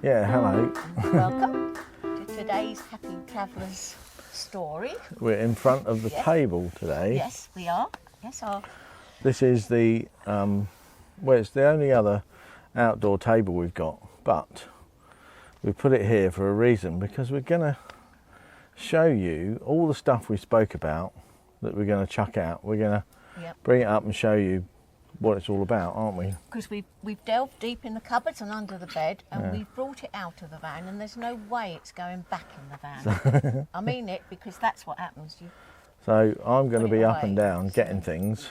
Yeah, hello. Welcome to today's Happy Travellers story. We're in front of the table today. Yes, we are. Yes, This is the, well, it's the only other outdoor table we've got, but we put it here for a reason, because we're going to show you all the stuff we spoke about that we're going to chuck out. We're going to bring it up and show you what it's all about, aren't we? Because we've delved deep in the cupboards and under the bed, and we've brought it out of the van, and there's no way it's going back in the van. I mean it, because that's what happens. So I'm going to be up away. and down getting things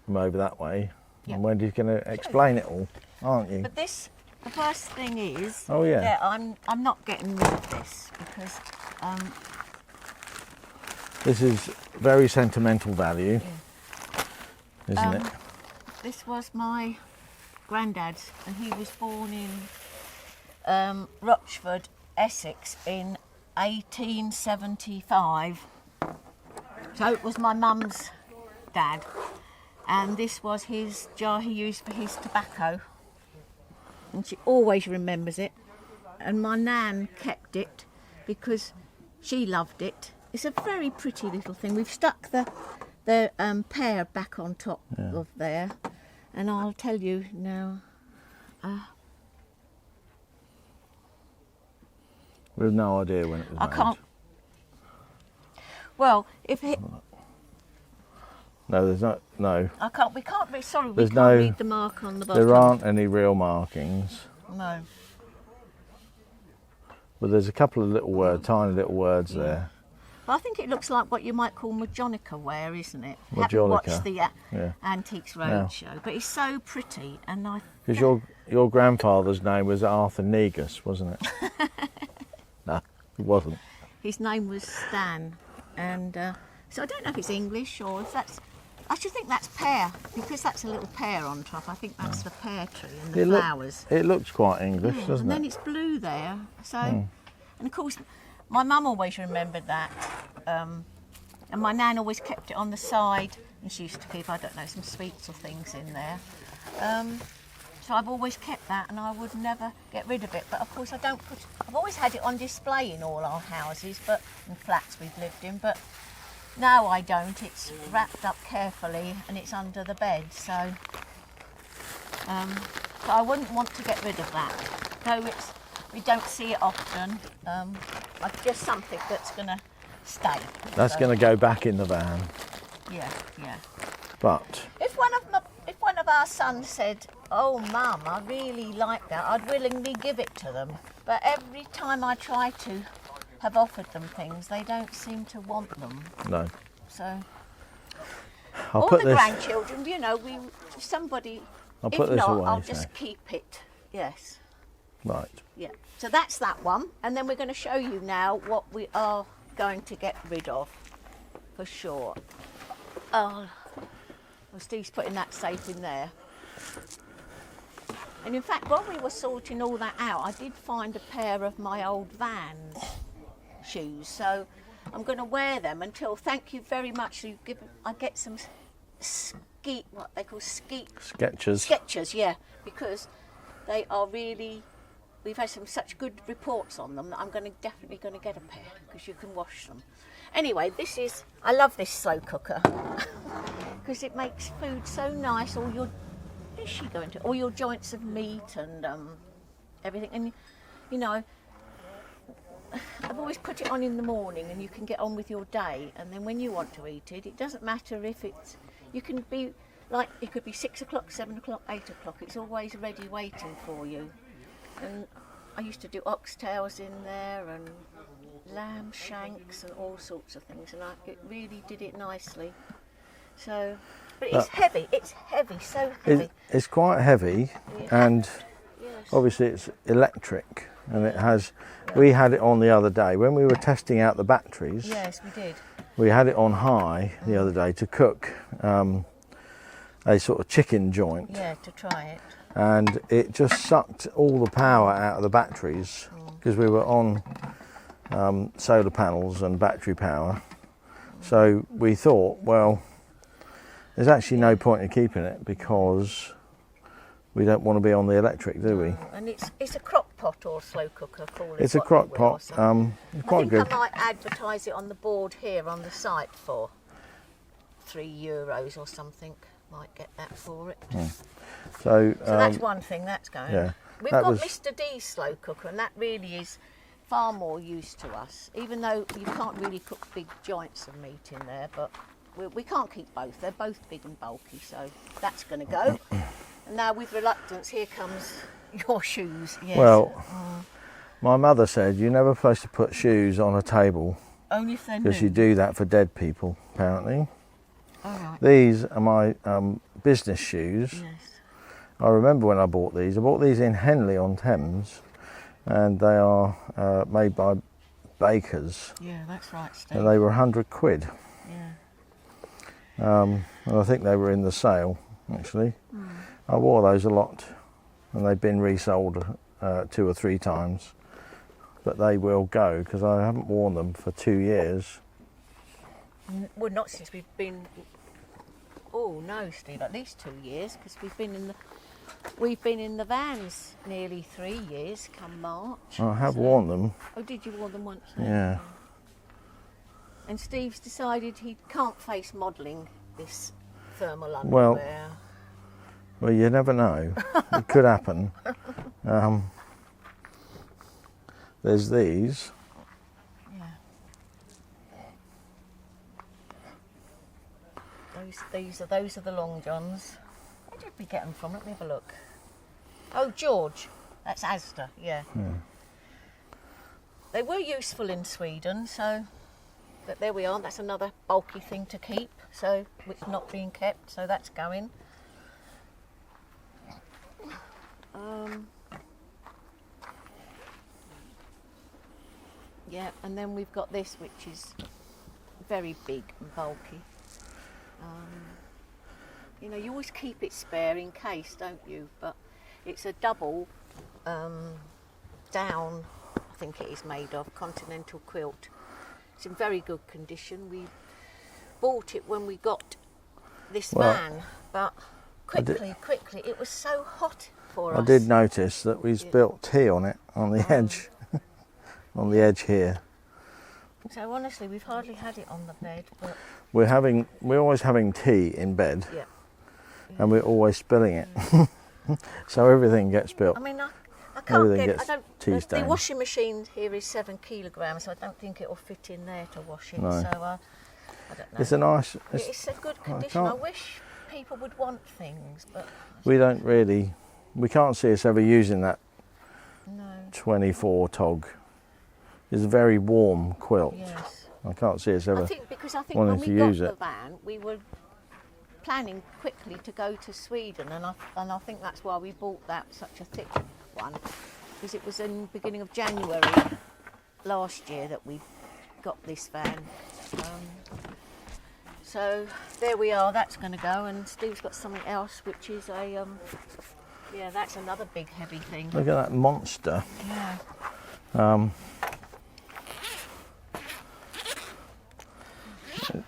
from over that way, and Wendy's going to explain it all, aren't you? But this, the first thing is, I'm not getting rid of this, because this is very sentimental value, isn't it? this was my granddad's, and he was born in Rochford, Essex in 1875. So it was my mum's dad, and this was his jar he used for his tobacco, and she always remembers it. And my nan kept it because she loved it. It's a very pretty little thing. We've stuck the pear back on top of there, and I'll tell you now. We've no idea when it was made. I can't. Well, if it. No, there's not. No. I can't. We can't read. Sorry, There's we can't no, read the mark on the bottom. There aren't any real markings. No. But there's a couple of little words, tiny little words there. Well, I think it looks like what you might call Majonica ware, isn't it? Majonica. Haven't watched the Antiques Roadshow, but it's so pretty, and I. Because your grandfather's name was Arthur Nagus, wasn't it? No, it wasn't. His name was Stan, and so I don't know if it's English or if that's. I should think that's pear, because that's a little pear on top. I think that's the pear tree and the flowers. It looks quite English, doesn't it? And then it's blue there. So, and of course, my mum always remembered that, and my nan always kept it on the side, and she used to keep, I don't know, some sweets or things in there. So I've always kept that, and I would never get rid of it. But of course, I've always had it on display in all our houses, but in flats we've lived in, but. No, I don't. It's wrapped up carefully and it's under the bed, so I wouldn't want to get rid of that. Though we don't see it often. It's just something that's going to stay. That's going to go back in the van. Yeah. But if one of our sons said, "Oh, Mum, I really like that," I'd willingly give it to them. But every time I try to have offered them things, they don't seem to want them. No. So I'll all put the this, grandchildren, somebody. I'll if put this not, away, I'll so. just keep it. Yes. Right. Yeah. So that's that one, and then we're going to show you now what we are going to get rid of, for sure. Oh, well, Steve's putting that safe in there. And in fact, while we were sorting all that out, I did find a pair of my old Vans shoes, so I'm going to wear them until. Thank you very much. I get some what they call Skechers, yeah, because they are really. We've had such good reports on them that I'm definitely going to get a pair, because you can wash them. Anyway, I love this slow cooker because it makes food so nice. All your joints of meat and everything, and you know. I've always put it on in the morning, and you can get on with your day, and then when you want to eat it, it doesn't matter if you can be like, it could be 6 o'clock, 7 o'clock, 8 o'clock, it's always ready waiting for you. And I used to do oxtails in there and lamb shanks and all sorts of things, and it really did it nicely. So, but it's heavy, so heavy. It's quite heavy, and obviously it's electric. And it has. We had it on the other day when we were testing out the batteries. Yes, we did. We had it on high the other day to cook a sort of chicken joint. Yeah, to try it. And it just sucked all the power out of the batteries, because we were on solar panels and battery power. So we thought, well, there's actually no point in keeping it, because we don't want to be on the electric, do we? And it's a crop pot or slow cooker, call it It's a what crock you will, or pot. something. It's quite I think good. I might advertise it on the board here on the site for €3 or something. Might get that for it. So, So that's one thing that's going. yeah, We've that got was- Mr. D's slow cooker, and that really is far more use to us. Even though you can't really cook big joints of meat in there, but we can't keep both. They're both big and bulky, so that's going to go. And now, with reluctance, here comes your shoes. Yes. Well, my mother said you're never supposed to put shoes on a table only if they're because new. you do that for dead people, apparently. All right. These are my business shoes. Yes. I remember when I bought these. I bought these in Henley-on-Thames, and they are made by Bakers, Yeah, that's right, Steve. and they were £100. Yeah. And I think they were in the sale, actually. I wore those a lot, and they've been resold 2 or 3 times. But they will go, because I haven't worn them for 2 years. Well, not since we've been. Oh no, Steve, at least 2 years, because we've been in the vans nearly 3 years. Come March. I have worn them. Oh, did you wear them once? Then? Yeah. And Steve's decided he can't face modelling this thermal Well, underwear. Well, you never know. It could happen. There's these. Those are the long johns. Where did we get them from? Let me have a look. Oh, George. That's Asda. Yeah. They were useful in Sweden, so. But there we are. That's another bulky thing to keep. So it's not being kept. So that's going. Yeah, and then we've got this, which is very big and bulky. You know, you always keep it spare in case, don't you? But it's a double down, I think it is made of, continental quilt. It's in very good condition. We bought it when we got this van, but quickly, it was so hot for us. I did notice that we spilt tea on it, on the edge. On the edge here. So honestly, we've hardly had it on the bed, but We're always having tea in bed, yeah. and we're always spilling it. So everything gets spilt. I mean, I can't Everything get. I gets don't. tea The stained. washing machine here is 7 kilograms, so I don't think it'll fit in there to wash it. No. So I don't know. It's a nice. It's a good condition. I can't- wish people would want things, but We don't really. We can't see us ever using that no. 24 tog. It's a very warm quilt. Yes. I can't see us ever. I think wanting when to we got use the it. van, we were planning quickly to go to Sweden, and I think that's why we bought that such a thick one, because it was in the beginning of January last year that we got this van. So there we are. That's going to go, and Steve's got something else, which is a yeah, that's another big heavy thing. Look at that monster. Yeah.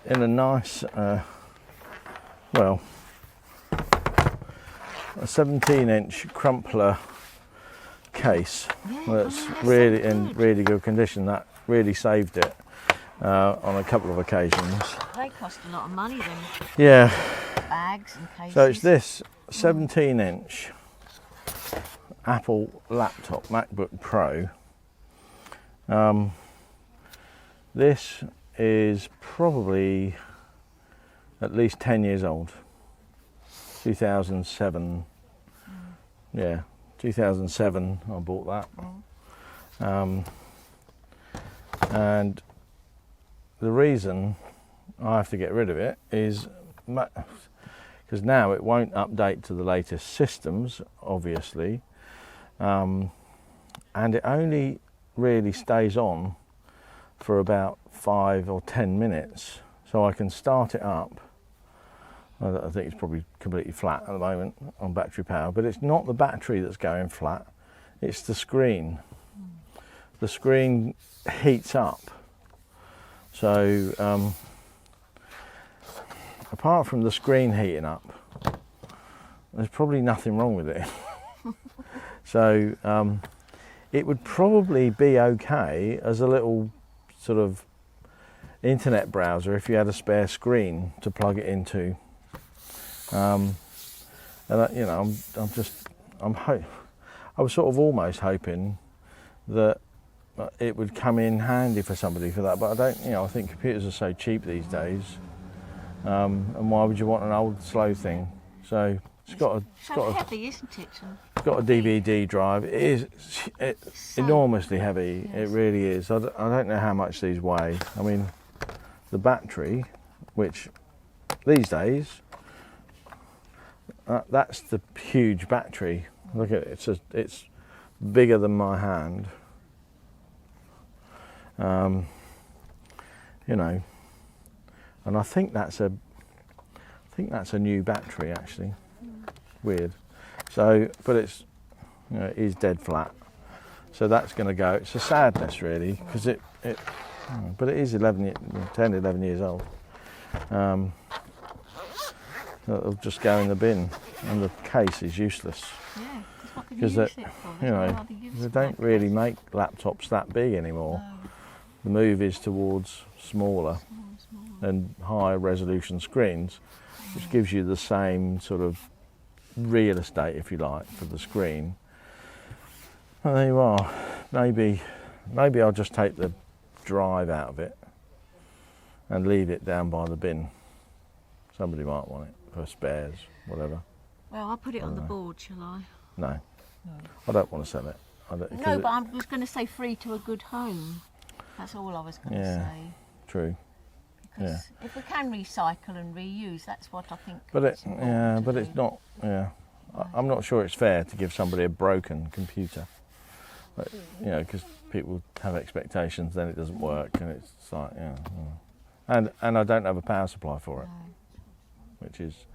In a nice, well, a 17-inch crumpler case that's really in really good condition. That really saved it on a couple of occasions. They cost a lot of money, them Yeah, bags and cases. so it's this 17-inch Apple laptop, MacBook Pro. This is probably at least 10 years old. 2007. Yeah, 2007 I bought that. And the reason I have to get rid of it is because now it won't update to the latest systems, obviously, and it only really stays on for about 5 or 10 minutes, so I can start it up. I think it's probably completely flat at the moment on battery power, but it's not the battery that's going flat, it's the screen. The screen heats up, so apart from the screen heating up, there's probably nothing wrong with it. So it would probably be okay as a little sort of internet browser if you had a spare screen to plug it into. And you know, I was sort of almost hoping that it would come in handy for somebody for that, but I don't. You know, I think computers are so cheap these days, and why would you want an old slow thing? So it's got a heavy, isn't it? it's got a DVD drive. It's So enormously heavy. Yes. It really is. I don't know how much these weigh. I mean, the battery, which these days, that's the huge battery. Look at it. It's bigger than my hand. You know, and I think that's a new battery actually. Weird. So, but it's, you know, it is dead flat. So that's going to go. It's a sadness really, because but it is 10, 11 years old. It'll just go in the bin, and the case is useless. Yeah, because you know, they don't really make laptops that big anymore. No. The move is towards smaller and higher resolution screens, which gives you the same sort of real estate, if you like, for the screen. And there you are. Maybe I'll just take the drive out of it and leave it down by the bin. Somebody might want it for spares, whatever. Well, I'll put it on the board, shall I? No. I don't want to sell it. No, but I was going to say free to a good home. That's all I was going to say. True. Because if we can recycle and reuse, that's what I think. But it's not. Yeah, I'm not sure it's fair to give somebody a broken computer. But, you know, because people have expectations, then it doesn't work, and it's like, and I don't have a power supply for it, which is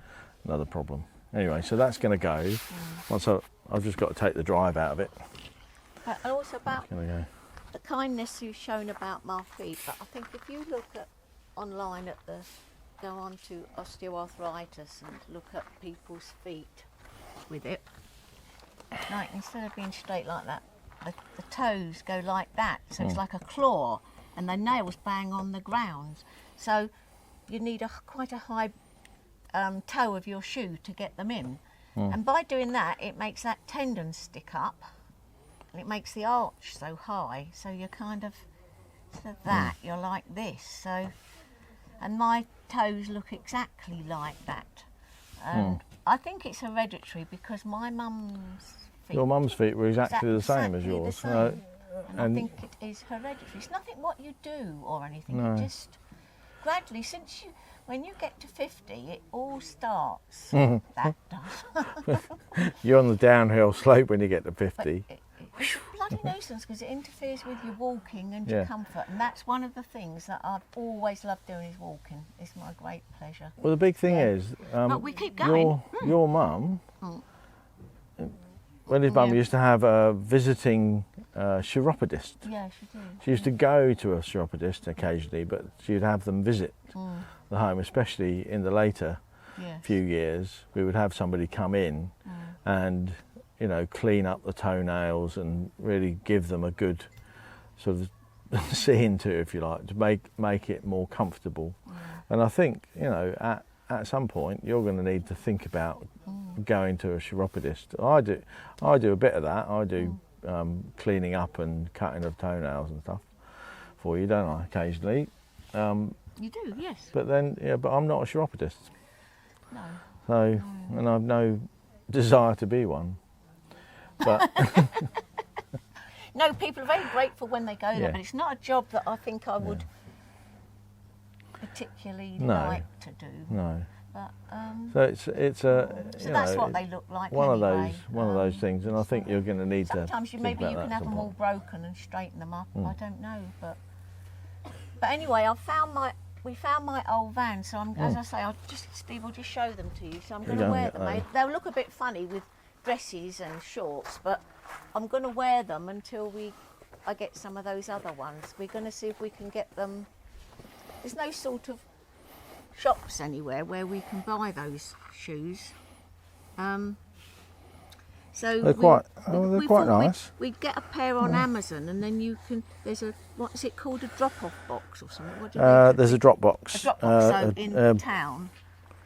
another problem. Anyway, so that's going to go. Once I've just got to take the drive out of it. But also about Go. the kindness you've shown about my feet. But I think if you look at online go on to Osteo Arthritis and look at people's feet with it, like instead of being straight like that, the toes go like that, so it's like a claw, and the nails bang on the ground. So you need quite a high toe of your shoe to get them in. And by doing that, it makes that tendon stick up, and it makes the arch so high, so you're kind of you're like this. So, and my toes look exactly like that. And I think it's hereditary because my mum's feet. Your mum's feet were exactly the same as yours. And I think it is hereditary. It's nothing what you do or anything. No. It just gradually, when you get to 50, it all starts. That does. You're on the downhill slope when you get to 50. It's a bloody nuisance because it interferes with your walking and your comfort, and that's one of the things that I've always loved doing is walking. It's my great pleasure. Well, the big thing is, but we keep going. Your mum, Wendy's mum used to have a visiting chiropodist. Yeah, she did. She used to go to a chiropodist occasionally, but she'd have them visit the home, especially in the later few years. We would have somebody come in and, you know, clean up the toenails and really give them a good sort of seeing to, if you like, to make it more comfortable. And I think, you know, at some point you're going to need to think about going to a chiropodist. I do a bit of that. I do cleaning up and cutting of toenails and stuff for you, don't I? Occasionally. You do, yes. But then, but I'm not a chiropodist. No. So, and I've no desire to be one. But no, people are very grateful when they go there, but it's not a job that I think I would particularly like to do. No. But, so it's a. So that's what they look like. One anyway. of those things, and I think you're going to need to. Sometimes maybe you can have them all broken and straighten them up. I don't know, but anyway, we found my old van. So as I say, Steve will just show them to you. So I'm going to wear them. They'll look a bit funny with dresses and shorts, but I'm going to wear them until I get some of those other ones. We're going to see if we can get them. There's no sort of shops anywhere where we can buy those shoes. So they're quite nice. We'd get a pair on Amazon, and then you can. There's a what is it called? A drop-off box or something? What do you There's a drop box. A drop box. So in town.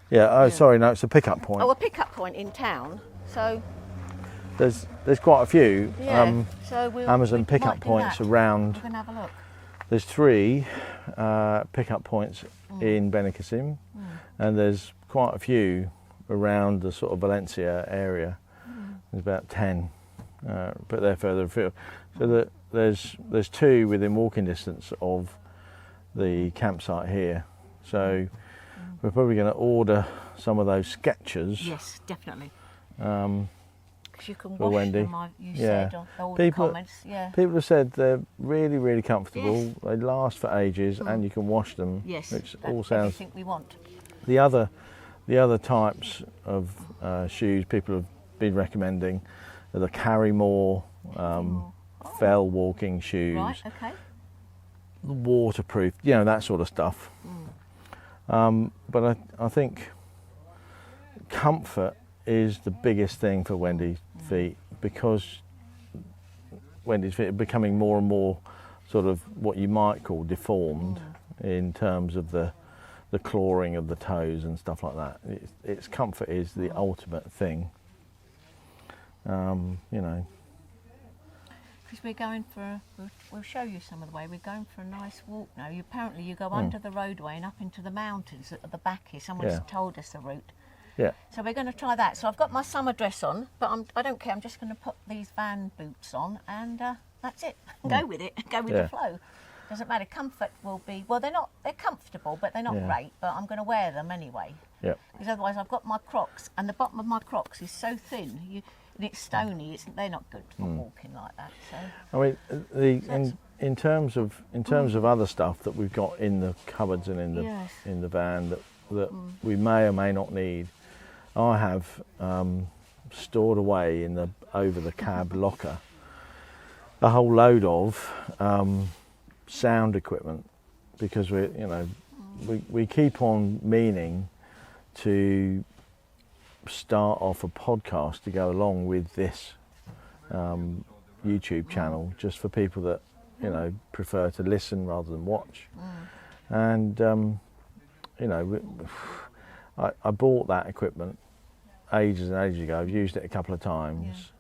Yeah. Oh, sorry. No, it's a pickup point. Oh, a pickup point in town. So. There's quite a few so Amazon pickup points around. We're gonna have a look. There's 3 pickup points in Benicassim, and there's quite a few around the sort of Valencia area. There's about 10, but they're further afield. So there's 2 within walking distance of the campsite here. So we're probably going to order some of those sketchers. Yes, definitely. Because you can for wash Wendy. them, you said on all the comments. Yeah. People have said they're really, really comfortable. Yes. They last for ages, and you can wash them. Yes, which that's all sounds. Everything we want. The other types of shoes people have been recommending are the Carrymore fell walking shoes. Right. Okay. Waterproof, that sort of stuff. But I think comfort is the biggest thing for Wendy's feet, because Wendy's feet are becoming more and more sort of what you might call deformed in terms of the clawing of the toes and stuff like that. Its comfort is the ultimate thing. Because we're going for, we'll show you some of the way, we're going for a nice walk now. Apparently you go under the roadway and up into the mountains at the back here. Someone's told us the route. Yeah. So we're going to try that. So I've got my summer dress on, but I don't care. I'm just going to put these van boots on, and that's it. Go with it. Go with the flow. Doesn't matter. Comfort will be, well, they're comfortable, but they're not great. But I'm going to wear them anyway. Yeah. Because otherwise, I've got my Crocs, and the bottom of my Crocs is so thin. And it's stony. They're not good for walking like that. So. I mean, in terms of other stuff that we've got in the cupboards and in the van that we may or may not need. I have stored away in the over the cab locker a whole load of sound equipment, because we keep on meaning to start off a podcast to go along with this YouTube channel, just for people that prefer to listen rather than watch. And I bought that equipment ages and ages ago. I've used it a couple of times,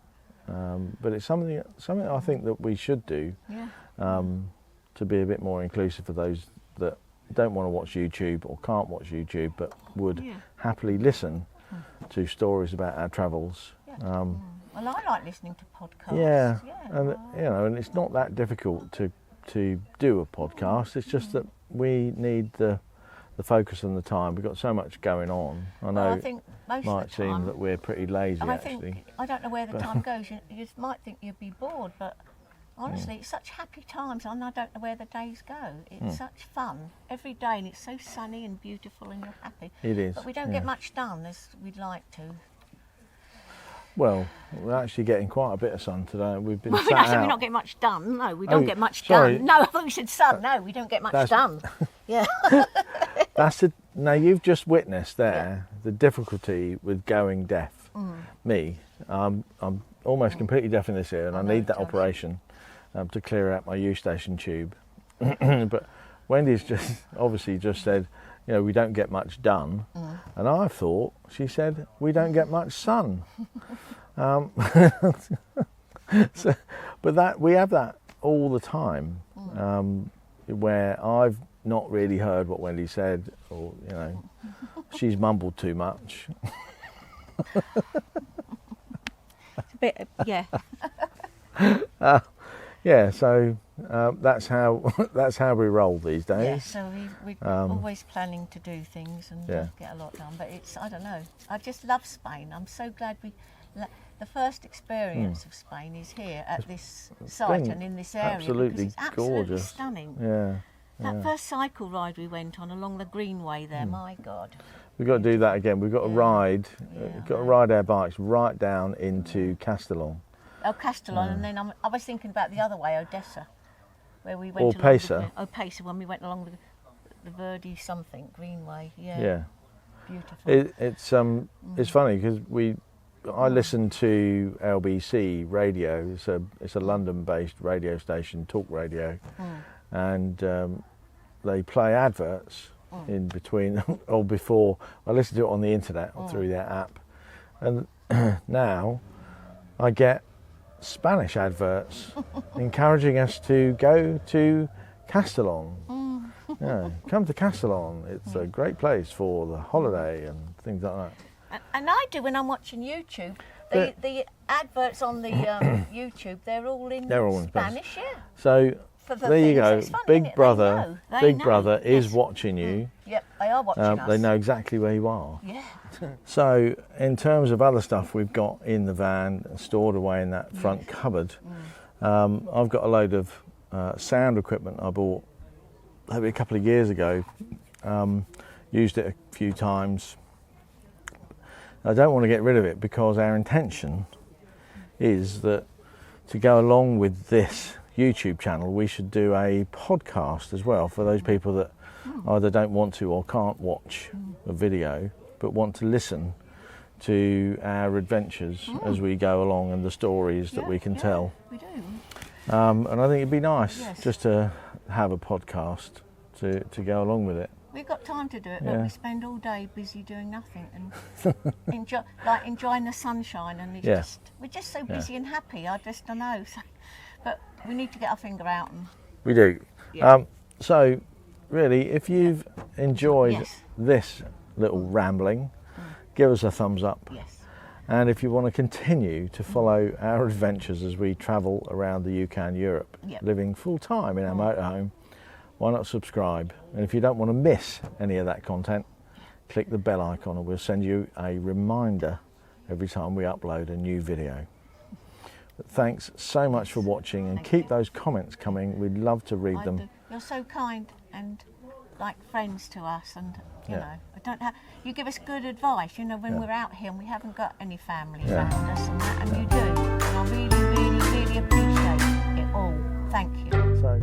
but it's something I think that we should do to be a bit more inclusive for those that don't want to watch YouTube or can't watch YouTube, but would happily listen to stories about our travels. Well, I like listening to podcasts. And and it's not that difficult to do a podcast. It's just that we need the focus and the time. We've got so much going on. I know I think most it might of the time, seem that we're pretty lazy, and actually. I don't know where the time goes. You might think you'd be bored, but honestly, it's such happy times, and I don't know where the days go. It's such fun every day, and it's so sunny and beautiful, and you're happy. It is. But we don't get much done as we'd like to. Well, we're actually getting quite a bit of sun today. We've been We're not getting much done. No, we don't get much sorry. done. No, I thought you said sun. No, we don't get much done. Yeah. Now you've just witnessed there the difficulty with going deaf. Me, I'm almost completely deaf in this ear, and I need that operation to clear out my Eustachian tube. But Wendy's obviously just said, we don't get much done, and I thought she said we don't get much sun. But we have that all the time, where I've not really heard what Wendy said, or she's mumbled too much. It's a bit, So that's how we roll these days. Yeah, so we're always planning to do things and get a lot done. But I don't know. I just love Spain. I'm so glad the first experience of Spain is here at this site and in this area. Absolutely because it's absolutely gorgeous. Stunning. Yeah. That first cycle ride we went on along the Greenway there, my God. We've got to do that again. We've got to ride. We've got to ride our bikes right down into Castellón. Oh, Castellón, and then I was thinking about the other way, Odessa, where we went. Or Pesa. Pesa, when we went along the Verdi something Greenway. Yeah. Yeah. Beautiful. It's funny because I listen to LBC radio. It's a London-based radio station, talk radio, and they play adverts in between or before. I listen to it on the internet or through their app, and now I get Spanish adverts encouraging us to go to Castellon. Yeah, come to Castellon. It's a great place for the holiday and things like that. And I do when I'm watching YouTube. The adverts on the YouTube, they're all in Spanish, yeah. So there you go. Fun, Big Brother, They know. Brother is Yes. watching you. Yep, they are watching us. They know exactly where you are. Yeah. So in terms of other stuff we've got in the van stored away in that front cupboard, I've got a load of sound equipment I bought maybe a couple of years ago. Used it a few times. I don't want to get rid of it because our intention is that to go along with this YouTube channel, we should do a podcast as well for those people that either don't want to or can't watch a video but want to listen to our adventures as we go along and the stories that we can tell. We do. And I think it'd be nice just to have a podcast to go along with it. We've got time to do it, but we spend all day busy doing nothing and enjoying the sunshine. And we're just so busy and happy. I just don't know. So, but we need to get our finger out. And we do. Yeah. So, really, if you've enjoyed this little rambling, give us a thumbs up. Yes. And if you want to continue to follow our adventures as we travel around the UK and Europe, living full time in our motorhome, why not subscribe? And if you don't want to miss any of that content, click the bell icon and we'll send you a reminder every time we upload a new video. But thanks so much for watching, and keep those comments coming. We'd love to read them. You're so kind and like friends to us, and you know, you give us good advice, you know, when we're out here and we haven't got any family around us and that, and you do. And I really, really, really appreciate it all. Thank you. So,